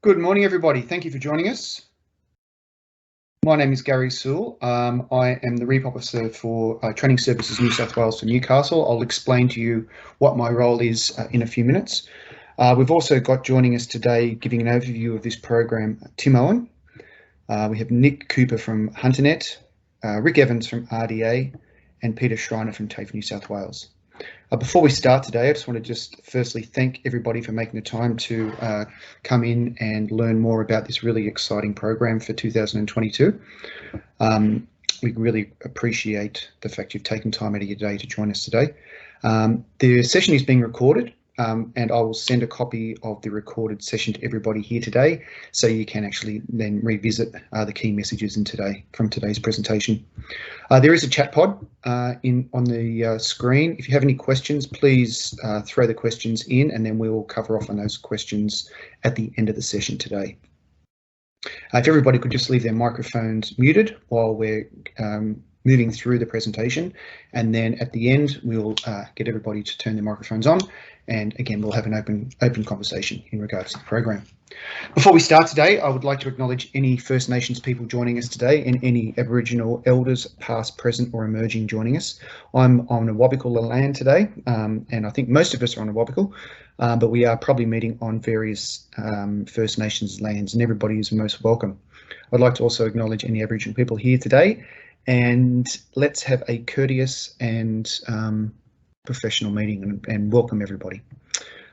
Good morning, everybody. Thank you for joining us. My name is Gary Sewell. I am the REAP Officer for Training Services New South Wales for Newcastle. I'll explain to you what my role is in a few minutes. We've also got joining us today giving an overview of this program, Tim Owen. We have Nick Cooper from HunterNet, Rick Evans from RDA, and Peter Schreiner from TAFE New South Wales. Before we start today, I just want to firstly thank everybody for making the time to come in and learn more about this really exciting program for 2022. We really appreciate the fact you've taken time out of your day to join us today. The session is being recorded, and I will send a copy of the recorded session to everybody here today, so you can actually then revisit the key messages from today's presentation. There is a chat pod on the screen. If you have any questions, please throw the questions in, and then we will cover off on those questions at the end of the session today. If everybody could just leave their microphones muted while we're moving through the presentation, and then at the end we'll get everybody to turn their microphones on, and again we'll have an open conversation in regards to the program. Before we start today, I would like to acknowledge any First Nations people joining us today and any Aboriginal elders past, present or emerging joining us. I'm on a Awabakal land today, and I think most of us are on a Awabakal, but we are probably meeting on various First Nations lands, and everybody is most welcome. I'd like to also acknowledge any Aboriginal people here today, and let's have a courteous and professional meeting and welcome everybody.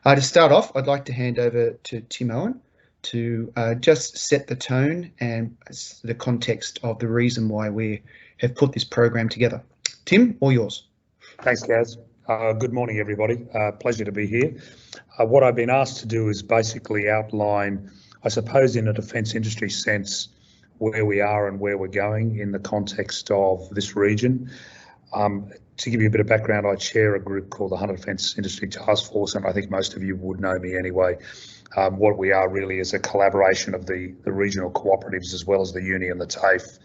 To start off, I'd like to hand over to Tim Owen to just set the tone and the context of the reason why we have put this program together. Tim, all yours. Thanks, Gaz. Good morning, everybody. Pleasure to be here. What I've been asked to do is basically outline, I suppose in a defence industry sense, where we are and where we're going in the context of this region. To give you a bit of background, I chair a group called the Hunter Defence Industry Task Force, and I think most of you would know me anyway. What we are really is a collaboration of the regional cooperatives as well as the uni and the TAFE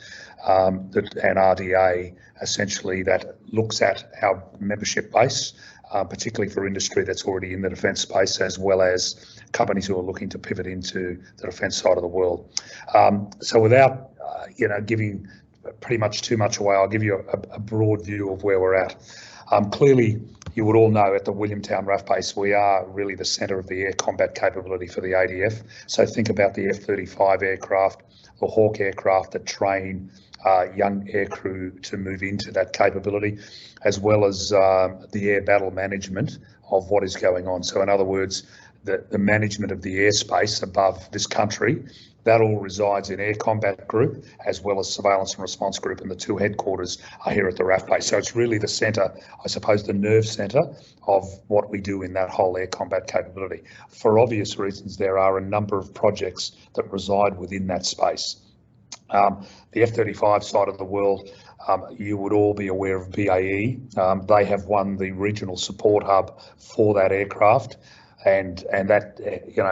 and RDA, essentially, that looks at our membership base, particularly for industry that's already in the defence space, as well as companies who are looking to pivot into the defence side of the world. So without giving pretty much too much away, I'll give you a broad view of where we're at. Clearly, you would all know at the Williamtown RAF base, we are really the centre of the air combat capability for the ADF. So think about the F-35 aircraft, the Hawk aircraft that train young aircrew to move into that capability, as well as the air battle management of what is going on. So in other words, the management of the airspace above this country, that all resides in Air Combat Group, as well as Surveillance and Response Group, and the two headquarters are here at the RAF base. So it's really the centre, I suppose, the nerve centre of what we do in that whole air combat capability. For obvious reasons, there are a number of projects that reside within that space. The F-35 side of the world, you would all be aware of BAE. They have won the regional support hub for that aircraft. And that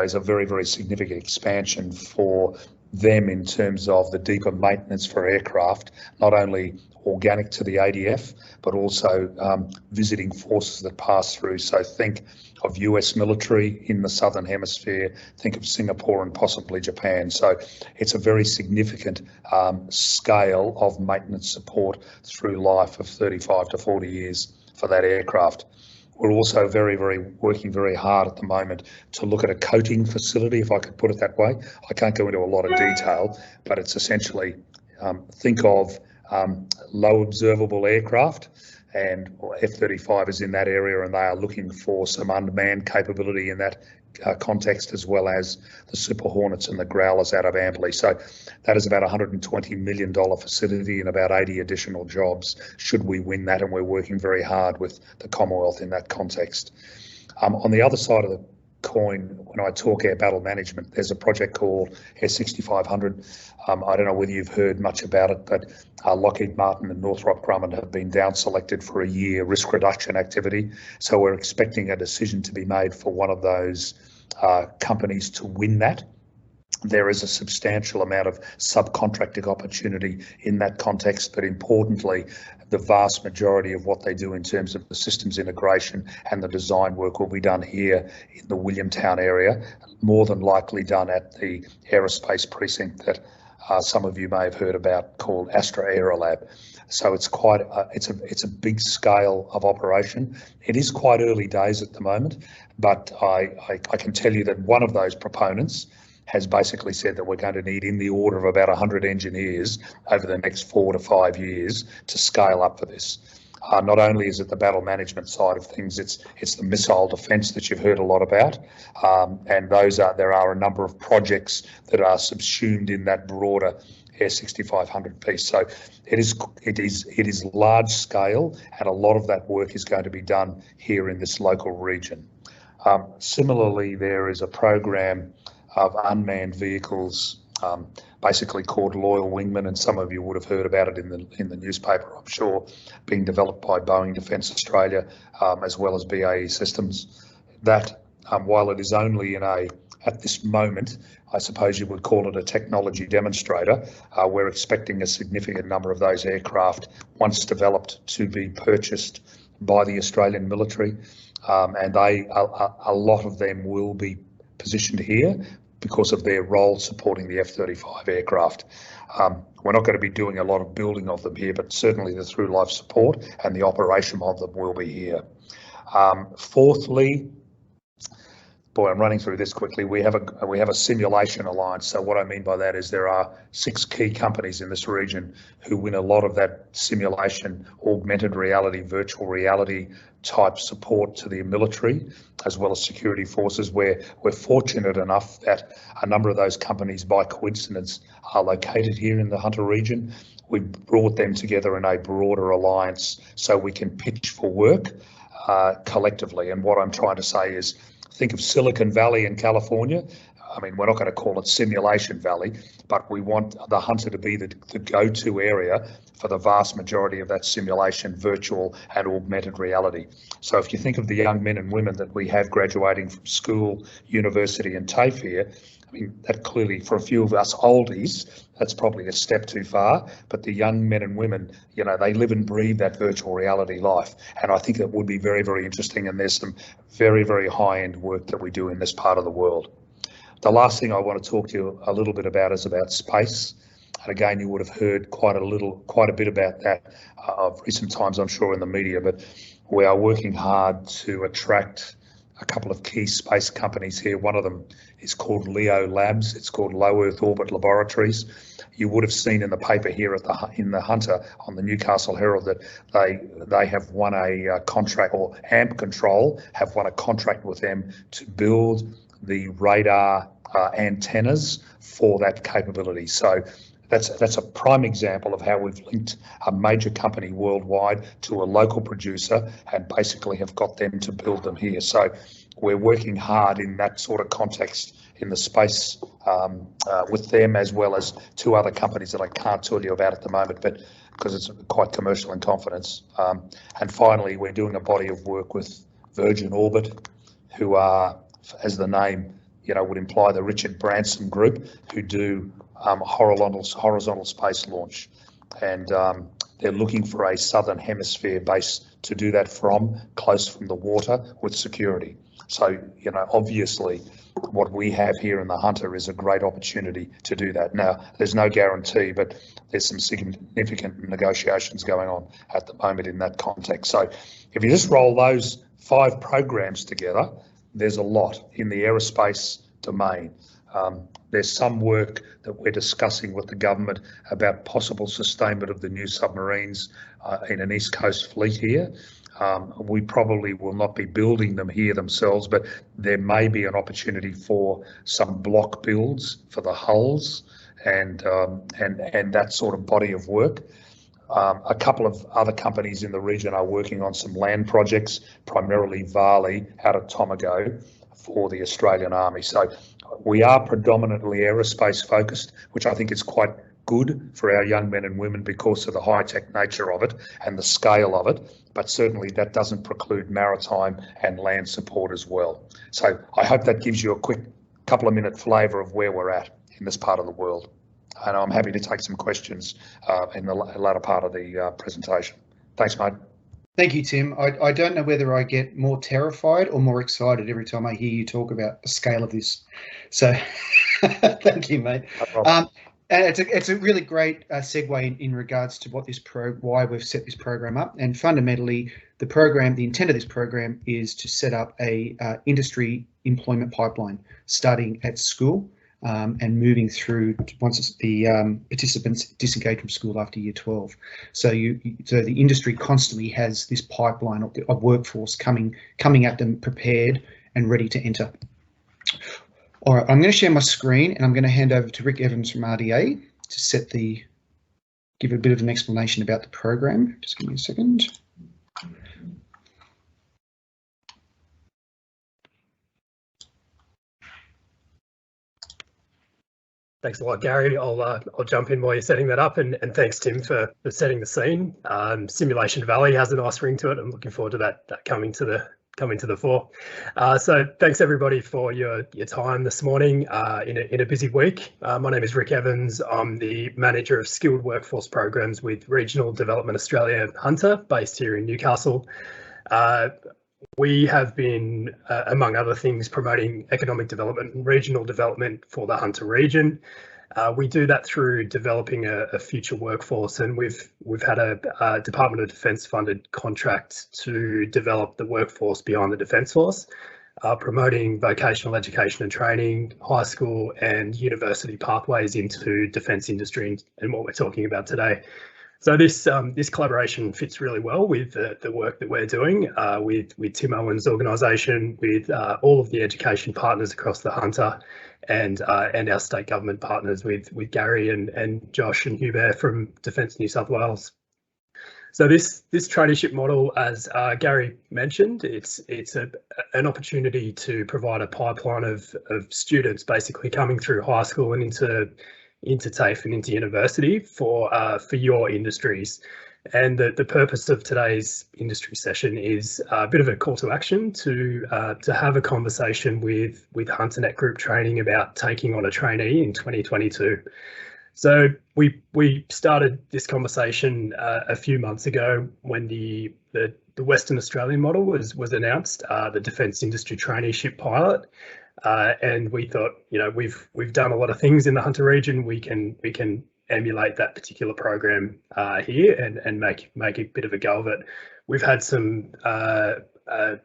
is a very, very significant expansion for them in terms of the deeper maintenance for aircraft, not only organic to the ADF, but also visiting forces that pass through. So think of US military in the Southern Hemisphere, think of Singapore and possibly Japan. So it's a very significant scale of maintenance support through life of 35 to 40 years for that aircraft. We're also working very hard at the moment to look at a coating facility, if I could put it that way. I can't go into a lot of detail, but it's essentially think of low observable aircraft, and F-35 is in that area, and they are looking for some unmanned capability in that context, as well as the Super Hornets and the Growlers out of Amberley. So that is about $120 million facility and about 80 additional jobs should we win that, and we're working very hard with the Commonwealth in that context. On the other side of the coin, when I talk air battle management, there's a project called Air 6500. I don't know whether you've heard much about it, but Lockheed Martin and Northrop Grumman have been down selected for a year risk reduction activity. So we're expecting a decision to be made for one of those companies to win that. There is a substantial amount of subcontracting opportunity in that context, but importantly, the vast majority of what they do in terms of the systems integration and the design work will be done here in the Williamtown area, more than likely done at the aerospace precinct that some of you may have heard about, called Astra Aerolab. So it's quite it's a big scale of operation. It is quite early days at the moment, but I can tell you that one of those proponents has basically said that we're going to need in the order of about 100 engineers over the next 4 to 5 years to scale up for this. Not only is it the battle management side of things, it's the missile defence that you've heard a lot about, and there are a number of projects that are subsumed in that broader Air 6500 piece. So it is large scale, and a lot of that work is going to be done here in this local region. Similarly, there is a program of unmanned vehicles, basically called Loyal Wingman, and some of you would have heard about it in the newspaper, I'm sure, being developed by Boeing Defence Australia, as well as BAE Systems. That, while it is only at this moment, I suppose you would call it a technology demonstrator, we're expecting a significant number of those aircraft, once developed, to be purchased by the Australian military, and a lot of them will be positioned here because of their role supporting the F-35 aircraft. We're not going to be doing a lot of building of them here, but certainly the through-life support and the operation of them will be here. Fourthly, boy, I'm running through this quickly. We have a simulation alliance. So what I mean by that is there are 6 key companies in this region who win a lot of that simulation, augmented reality, virtual reality type support to the military, as well as security forces. We're fortunate enough that a number of those companies, by coincidence, are located here in the Hunter region. We've brought them together in a broader alliance so we can pitch for work collectively. And what I'm trying to say is, think of Silicon Valley in California. I mean, we're not going to call it Simulation Valley, but we want the Hunter to be the go-to area for the vast majority of that simulation, virtual and augmented reality. So if you think of the young men and women that we have graduating from school, university and TAFE here, I mean, that clearly, for a few of us oldies, that's probably a step too far, but the young men and women, you know, they live and breathe that virtual reality life. And I think it would be very, very interesting, and there's some very, very high-end work that we do in this part of the world. The last thing I want to talk to you a little bit about is about space. And again, you would have heard quite a bit about that of recent times, I'm sure, in the media, but we are working hard to attract a couple of key space companies here. One of them is called LEO Labs. It's called Low Earth Orbit Laboratories. You would have seen in the paper here in the Hunter on the Newcastle Herald that they have won a contract, or AMP Control have won a contract with them to build the radar antennas for that capability. So that's a prime example of how we've linked a major company worldwide to a local producer and basically have got them to build them here. So we're working hard in that sort of context in the space with them, as well as 2 other companies that I can't tell you about at the moment, but because it's quite commercial in confidence. And finally, we're doing a body of work with Virgin Orbit, who are, as the name would imply, the Richard Branson Group, who do horizontal space launch, and they're looking for a southern hemisphere base to do that from, close from the water with security. So, obviously what we have here in the Hunter is a great opportunity to do that. Now, there's no guarantee, but there's some significant negotiations going on at the moment in that context. So if you just roll those 5 programs together, there's a lot in the aerospace domain. There's some work that we're discussing with the government about possible sustainment of the new submarines in an East Coast fleet here. We probably will not be building them here themselves, but there may be an opportunity for some block builds for the hulls and that sort of body of work. A couple of other companies in the region are working on some land projects, primarily Varley out of Tomago, for the Australian Army. So we are predominantly aerospace focused, which I think is quite good for our young men and women because of the high-tech nature of it and the scale of it, but certainly that doesn't preclude maritime and land support as well. So I hope that gives you a quick couple of minute flavour of where we're at in this part of the world. And I'm happy to take some questions in the latter part of the presentation. Thanks, mate. Thank you, Tim. I don't know whether I get more terrified or more excited every time I hear you talk about the scale of this. So thank you, mate. No and it's a really great segue in regards to what why we've set this program up. And fundamentally, the intent of this program is to set up a industry employment pipeline starting at school and moving through once the participants disengage from school after year 12. So the industry constantly has this pipeline of workforce coming at them prepared and ready to enter. All right, I'm going to share my screen and I'm going to hand over to Rick Evans from RDA to give a bit of an explanation about the program. Just give me a second. Thanks a lot, Gary. I'll jump in while you're setting that up, and thanks, Tim, for setting the scene. Simulation Valley has a nice ring to it. I'm looking forward to that coming to the fore. So thanks everybody for your time this morning in a busy week. My name is Rick Evans. I'm the manager of skilled workforce programs with Regional Development Australia Hunter, based here in Newcastle. We have been, among other things, promoting economic development and regional development for the Hunter region. We do that through developing a future workforce, and we've had a Department of Defence funded contract to develop the workforce beyond the Defence Force, promoting vocational education and training, high school and university pathways into defence industry and what we're talking about today. So this collaboration fits really well with the work that we're doing with Tim Owen's organisation, with all of the education partners across the Hunter, and our state government partners with Gary and Josh and Hubert from Defence New South Wales. So this traineeship model, as Gary mentioned, it's an opportunity to provide a pipeline of students basically coming through high school and into TAFE and into university for your industries. And the purpose of today's industry session is a bit of a call to action to have a conversation with HunterNet Group Training about taking on a trainee in 2022. So we started this conversation a few months ago when the Western Australian model was announced, the Defence Industry Traineeship pilot. And we thought, we've done a lot of things in the Hunter region. We can emulate that particular program here and make a bit of a go of it. We've had some, I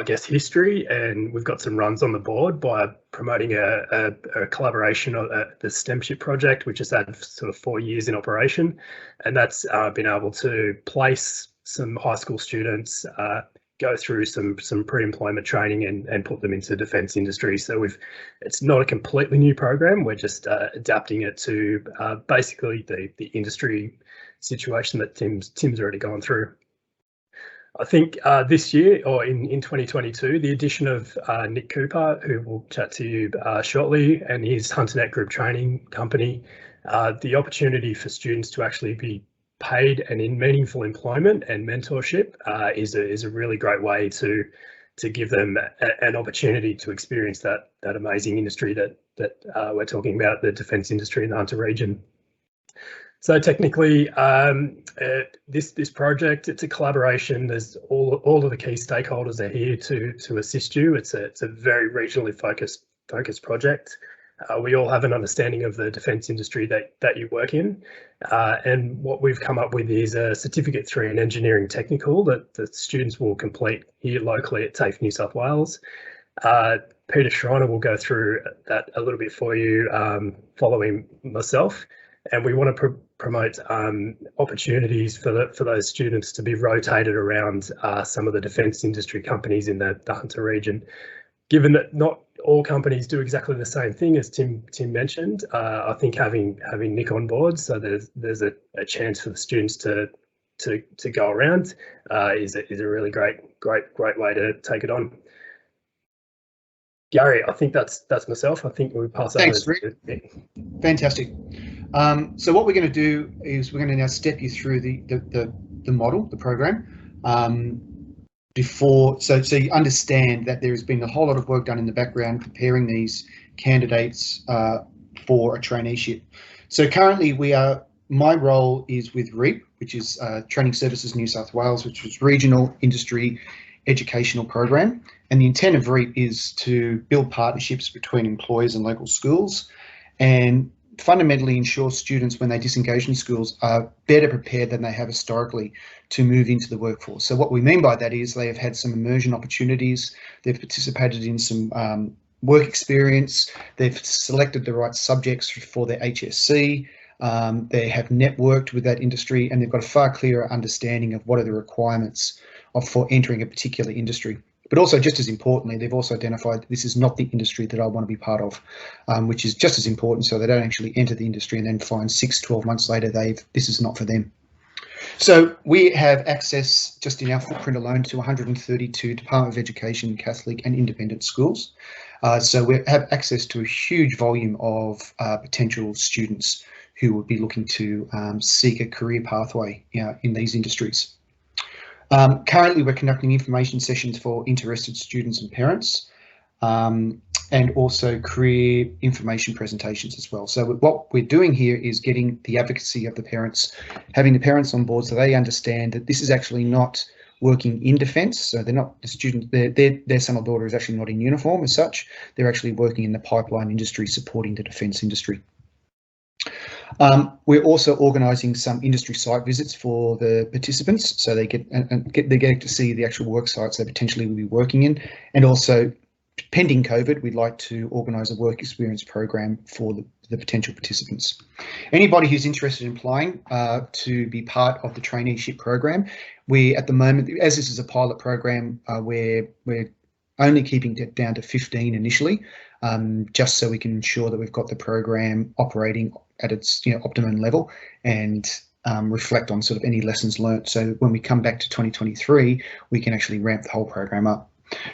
guess, history, and we've got some runs on the board by promoting a collaboration on the STEMship project, which has had sort of 4 years in operation, and that's been able to place some high school students, go through some pre-employment training and put them into defence industry. So it's not a completely new program. We're just adapting it to basically the industry situation that Tim's already gone through. I think this year, or in 2022, the addition of Nick Cooper, who will chat to you shortly, and his HunterNet Group Training company, the opportunity for students to actually be paid and in meaningful employment and mentorship is a really great way to give them an opportunity to experience that amazing industry that we're talking about, the defence industry in the Hunter region. So technically, this project, it's a collaboration. There's all of the key stakeholders are here to assist you. It's a very regionally focused project. We all have an understanding of the defence industry that you work in, and what we've come up with is a Certificate 3 in Engineering Technical that the students will complete here locally at TAFE New South Wales. Peter Schreiner will go through that a little bit for you following myself, and we want to promote opportunities for those students to be rotated around some of the defence industry companies in the Hunter region. Given that not all companies do exactly the same thing, as Tim mentioned, I think having Nick on board, so there's a chance for the students to go around is a really great way to take it on. Gary, I think that's myself. I think we pass over. Thanks, Rick. Fantastic. So what we're going to do is we're going to now step you through the model, the program. So you understand that there has been a whole lot of work done in the background preparing these candidates for a traineeship. So currently my role is with REAP, which is Training Services New South Wales, which is Regional Industry Educational Program. And the intent of REAP is to build partnerships between employers and local schools and fundamentally ensure students, when they disengage from schools, are better prepared than they have historically to move into the workforce. So what we mean by that is they have had some immersion opportunities, they've participated in some work experience, they've selected the right subjects for their HSC, they have networked with that industry, and they've got a far clearer understanding of what are the requirements for entering a particular industry. But also, just as importantly, they've also identified that this is not the industry that I want to be part of, which is just as important, so they don't actually enter the industry and then find 6-12 months later this is not for them. So we have access, just in our footprint alone, to 132 Department of Education, Catholic and independent schools. So we have access to a huge volume of potential students who would be looking to seek a career pathway in these industries. Currently, we're conducting information sessions for interested students and parents, and also career information presentations as well. So what we're doing here is getting the advocacy of the parents, having the parents on board so they understand that this is actually not working in defence. So they're not the student, their son or daughter is actually not in uniform as such. They're actually working in the pipeline industry supporting the defence industry. We're also organising some industry site visits for the participants, so they get to see the actual work sites they potentially will be working in, and also, pending COVID, we'd like to organise a work experience program for the potential participants. Anybody who's interested in applying to be part of the traineeship program, we at the moment, as this is a pilot program, we're only keeping it down to 15 initially, just so we can ensure that we've got the program operating at its optimum level and reflect on sort of any lessons learnt. So when we come back to 2023, we can actually ramp the whole program up.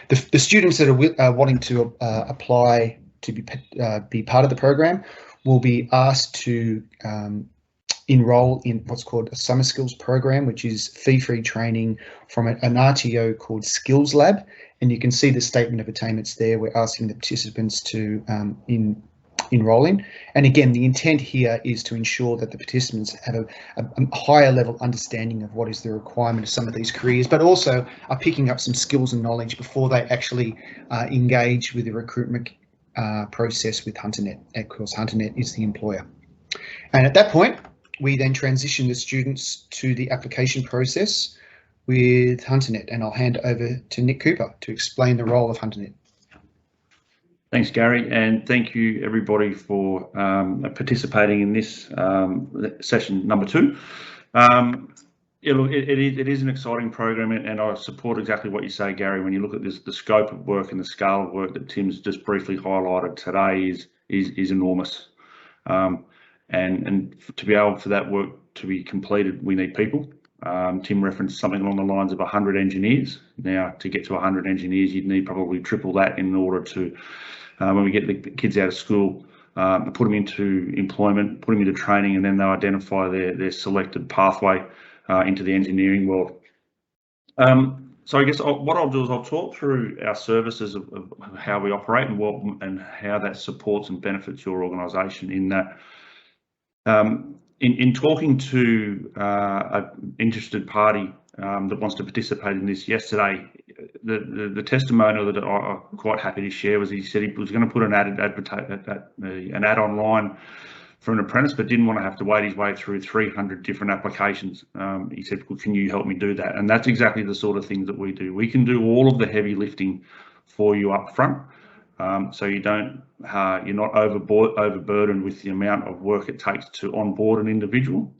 The students that are wanting to apply to be part of the program will be asked to enrol in what's called a summer skills program, which is fee-free training from an RTO called Skills Lab. And you can see the statement of attainments there. We're asking the participants to enrol in. And again, the intent here is to ensure that the participants have a higher level understanding of what is the requirement of some of these careers, but also are picking up some skills and knowledge before they actually engage with the recruitment process with HunterNet. Of course, HunterNet is the employer. And at that point, we then transition the students to the application process with HunterNet, and I'll hand over to Nick Cooper to explain the role of HunterNet. Thanks, Gary, and thank you everybody for participating in this session number 2. It is an exciting program, and I support exactly what you say, Gary. When you look at this, the scope of work and the scale of work that Tim's just briefly highlighted today is enormous. And to be able for that work to be completed, we need people. Tim referenced something along the lines of 100 engineers. Now, to get to 100 engineers, you'd need probably triple that in order to, when we get the kids out of school, put them into employment, put them into training, and then they'll identify their selected pathway into the engineering world. So I guess what I'll do is I'll talk through our services of how we operate and how that supports and benefits your organisation in that. In talking to an interested party that wants to participate in this yesterday, the testimonial that I'm quite happy to share was he said he was going to put an ad online for an apprentice, but didn't want to have to wait his way through 300 different applications. He said, well, can you help me do that? And that's exactly the sort of things that we do. We can do all of the heavy lifting for you up front. So you're not overburdened with the amount of work it takes to onboard an individual.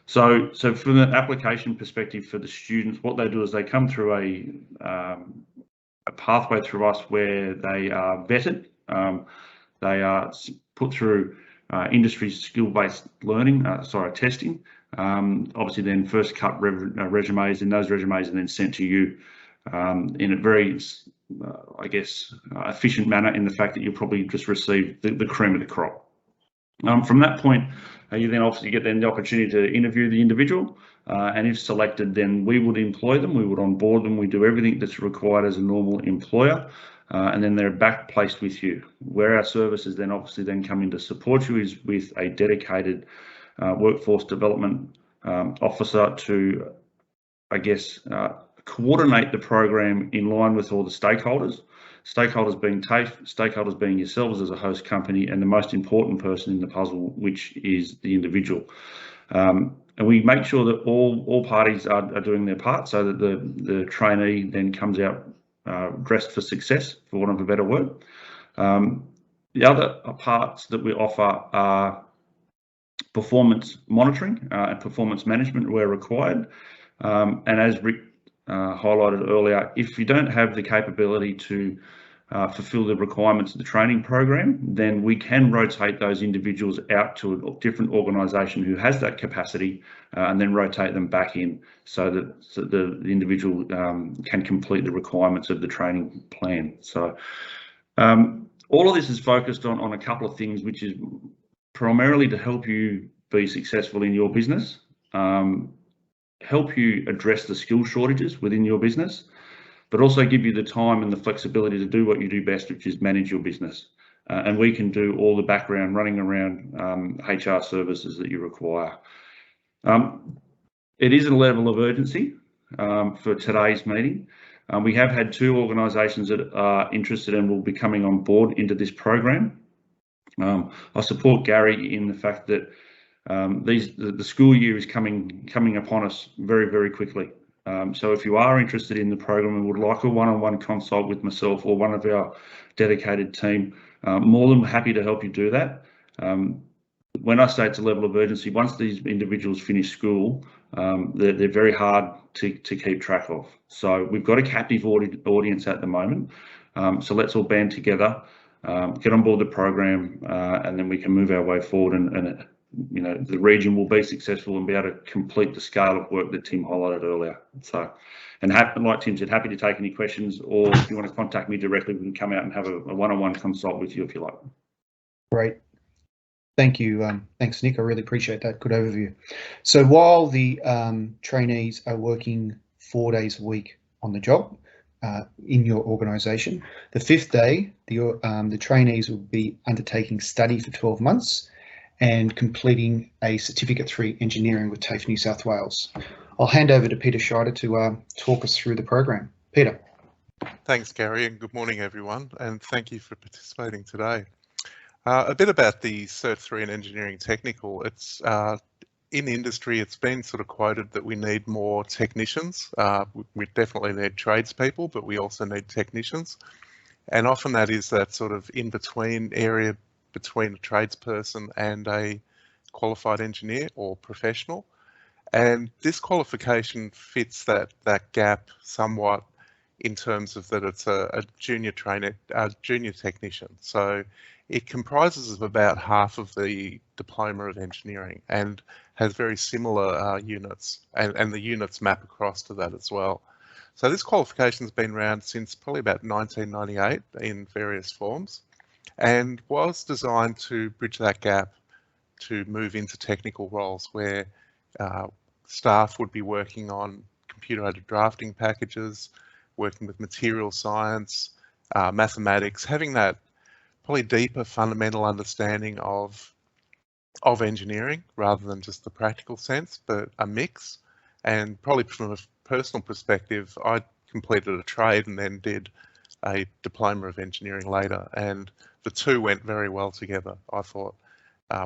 So from an application perspective for the students, what they do is they come through a pathway through us where they are vetted. They are put through industry skill-based learning, testing. Obviously, then first cut resumes, and those resumes are then sent to you in a very efficient manner, in the fact that you'll probably just receive the cream of the crop. From that point, you then obviously get then the opportunity to interview the individual, and if selected, then we would employ them, we would onboard them, we do everything that's required as a normal employer, and then they're back placed with you. Where our services then obviously then come in to support you is with a dedicated workforce development officer to, I guess, coordinate the program in line with all the stakeholders. Stakeholders being TAFE, stakeholders being yourselves as a host company, and the most important person in the puzzle, which is the individual. And we make sure that all parties are doing their part so that the trainee then comes out dressed for success, for want of a better word. The other parts that we offer are performance monitoring and performance management where required. And as Rick highlighted earlier, if you don't have the capability to fulfill the requirements of the training program, then we can rotate those individuals out to a different organisation who has that capacity and then rotate them back in so that the individual can complete the requirements of the training plan. So all of this is focused on a couple of things, which is primarily to help you be successful in your business, help you address the skill shortages within your business, but also give you the time and the flexibility to do what you do best, which is manage your business. And we can do all the background running around HR services that you require. It is a level of urgency for today's meeting. We have had 2 organisations that are interested and will be coming on board into this program. I support Gary in the fact that the school year is coming upon us very, very quickly. So if you are interested in the program and would like a one-on-one consult with myself or one of our dedicated team, more than happy to help you do that. When I say it's a level of urgency, once these individuals finish school, they're very hard to keep track of. So we've got a captive audience at the moment. So let's all band together, get on board the program, and then we can move our way forward and you know, the region will be successful and be able to complete the scale of work that Tim highlighted earlier. So, and like Tim said, happy to take any questions, or if you want to contact me directly, we can come out and have a one-on-one consult with you if you like. Great. Thank you. Thanks, Nick. I really appreciate that. Good overview. So while the trainees are working 4 days a week on the job in your organisation, the 5th day, the trainees will be undertaking study for 12 months and completing a Certificate 3 engineering with TAFE New South Wales. I'll hand over to Peter Schreider to talk us through the program. Peter. Thanks, Gary, and good morning, everyone, and thank you for participating today. A bit about the Cert 3 in Engineering Technical. It's in industry, it's been sort of quoted that we need more technicians. We definitely need tradespeople, but we also need technicians. And often that is that sort of in-between area between a tradesperson and a qualified engineer or professional. And this qualification fits that gap somewhat in terms of that it's a junior technician. So it comprises of about half of the diploma of engineering and has very similar units, and the units map across to that as well. So this qualification has been around since probably about 1998 in various forms, and was designed to bridge that gap to move into technical roles where staff would be working on computer-aided drafting packages, working with material science, mathematics, having that probably deeper fundamental understanding of engineering rather than just the practical sense, but a mix. And probably from a personal perspective, I completed a trade and then did a diploma of engineering later, and the two went very well together, I thought,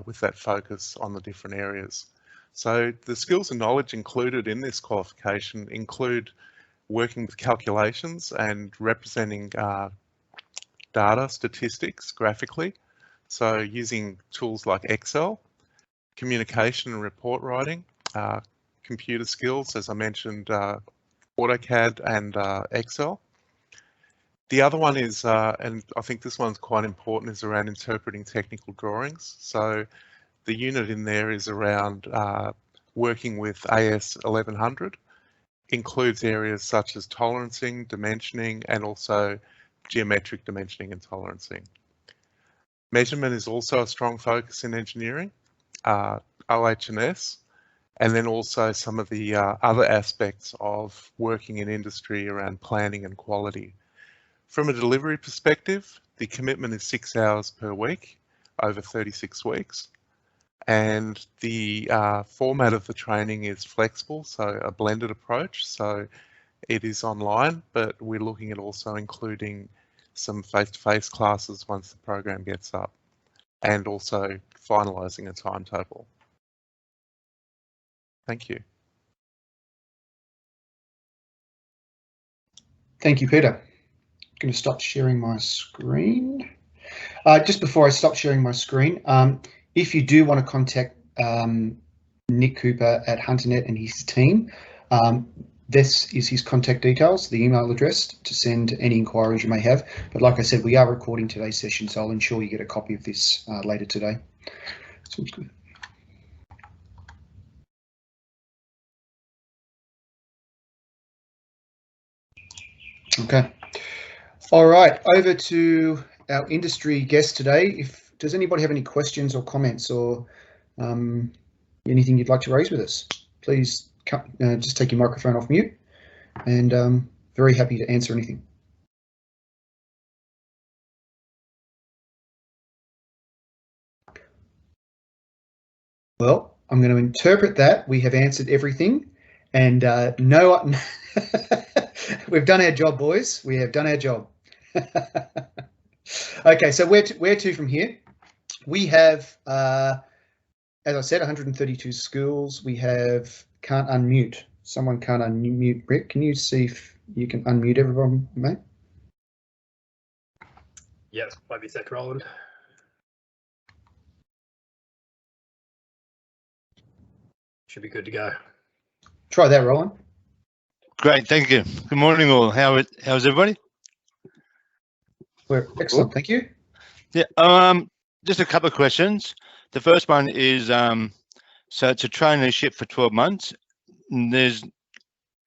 with that focus on the different areas. So the skills and knowledge included in this qualification include working with calculations and representing data, statistics graphically. So using tools like Excel, communication and report writing, computer skills, as I mentioned, AutoCAD and Excel. The other one is, and I think this one's quite important, is around interpreting technical drawings. So the unit in there is around working with AS 1100, includes areas such as tolerancing, dimensioning, and also geometric dimensioning and tolerancing. Measurement is also a strong focus in engineering, OH&S, and then also some of the other aspects of working in industry around planning and quality. From a delivery perspective, the commitment is 6 hours per week over 36 weeks. And the format of the training is flexible, so a blended approach. So it is online, but we're looking at also including some face-to-face classes once the program gets up, and also finalising a timetable. Thank you. Thank you, Peter. I'm going to stop sharing my screen. Just before I stop sharing my screen, if you do want to contact Nick Cooper at HunterNet and his team, this is his contact details, the email address to send any inquiries you may have. But like I said, we are recording today's session, so I'll ensure you get a copy of this later today. Sounds good. Okay. All right, over to our industry guest today. Does anybody have any questions or comments or anything you'd like to raise with us? Please just take your microphone off mute, and very happy to answer anything. Well, I'm going to interpret that we have answered everything, and no, we've done our job, boys. We have done our job. Okay, so where to from here? We have, as I said, 132 schools. We have can't unmute. Someone can't unmute. Rick, can you see if you can unmute everyone, mate? Yep, might be a sec, Roland. Should be good to go. Try that, Roland. Great, thank you. Good morning, all. How's everybody? We're excellent, thank you. Yeah, just a couple of questions. The first one is, so it's a traineeship for 12 months. And there's,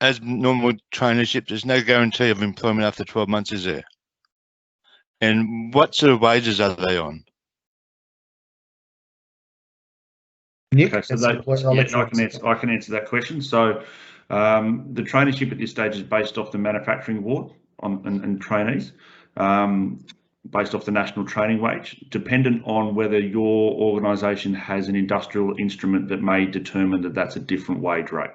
as normal traineeship, there's no guarantee of employment after 12 months, is there? And what sort of wages are they on? Nick, Okay, so I can answer that question. So the traineeship at this stage is based off the manufacturing award and trainees, based off the national training wage, dependent on whether your organisation has an industrial instrument that may determine that that's a different wage rate.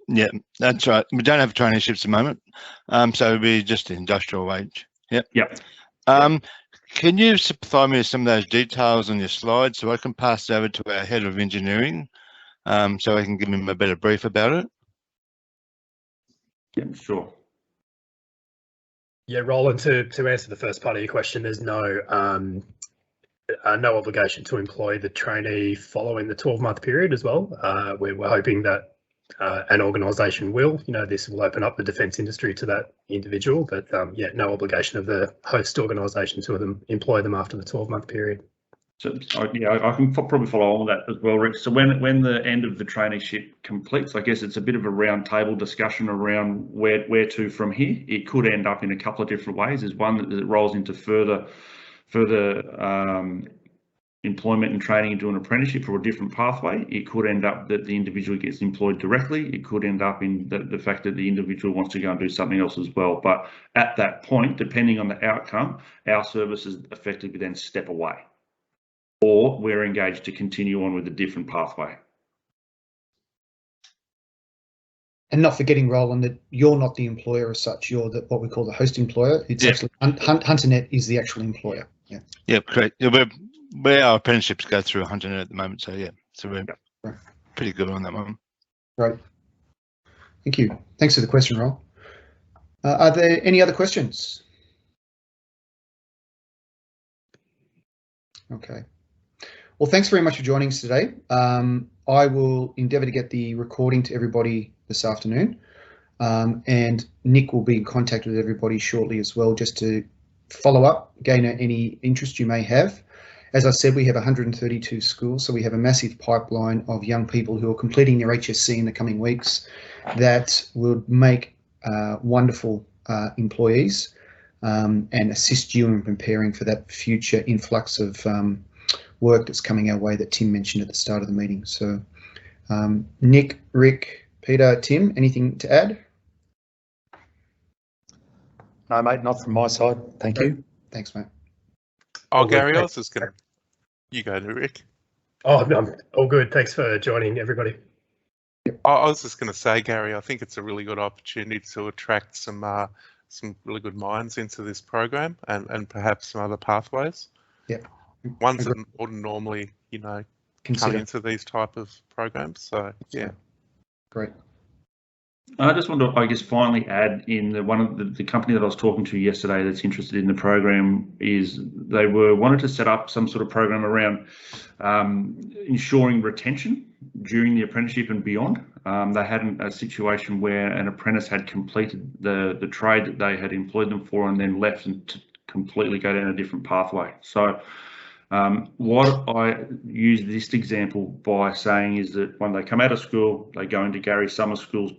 Yeah, that's right. We don't have traineeships at the moment, so it'll be just the industrial wage. Yep. Yep. Can you supply me with some of those details on your slides so I can pass it over to our head of engineering, so I can give him a better brief about it? Yeah, sure. Yeah, Roland, to answer the first part of your question, there's no obligation to employ the trainee following the 12-month period as well. We're hoping that an organisation will, this will open up the defence industry to that individual, but yeah, no obligation of the host organisation to employ them after the 12-month period. So yeah, I can probably follow on that as well, Rick. So when the end of the traineeship completes, I guess it's a bit of a round table discussion around where to from here. It could end up in a couple of different ways. There's one that rolls into further employment and training into an apprenticeship or a different pathway. It could end up that the individual gets employed directly. It could end up in the fact that the individual wants to go and do something else as well. But at that point, depending on the outcome, our services effectively then step away, or we're engaged to continue on with a different pathway. And not forgetting, Roland, that you're not the employer as such. You're what we call the host employer. It's actually HunterNet is the actual employer. Yeah. Yeah, correct. Yeah, our apprenticeships go through HunterNet at the moment, so yeah, so we're pretty good on that one. Right. Thank you. Thanks for the question, Roland. Are there any other questions? Okay. Well, thanks very much for joining us today. I will endeavour to get the recording to everybody this afternoon, and Nick will be in contact with everybody shortly as well, just to follow up, gain any interest you may have. As I said, we have 132 schools, so we have a massive pipeline of young people who are completing their HSC in the coming weeks that will make wonderful employees. and assist you in preparing for that future influx of work that's coming our way that Tim mentioned at the start of the meeting. So Nick, Rick, Peter, Tim, anything to add? No, mate, not from my side. Thank you. Thanks, mate. Oh, Gary, I was just going to... You go, Rick. Oh, I'm all good. Thanks for joining, everybody. I was just going to say, Gary, I think it's a really good opportunity to attract some really good minds into this program and perhaps some other pathways. Yeah. Ones that wouldn't normally, you know, come into these type of programs. So, yeah. Great. I just want to, I guess, finally add in that one of the company that I was talking to yesterday that's interested in the program is they wanted to set up some sort of program around ensuring retention during the apprenticeship and beyond. They had a situation where an apprentice had completed the trade that they had employed them for and then left and to completely go down a different pathway. So what I use this example by saying is that when they come out of school, they go into Gary Summer School's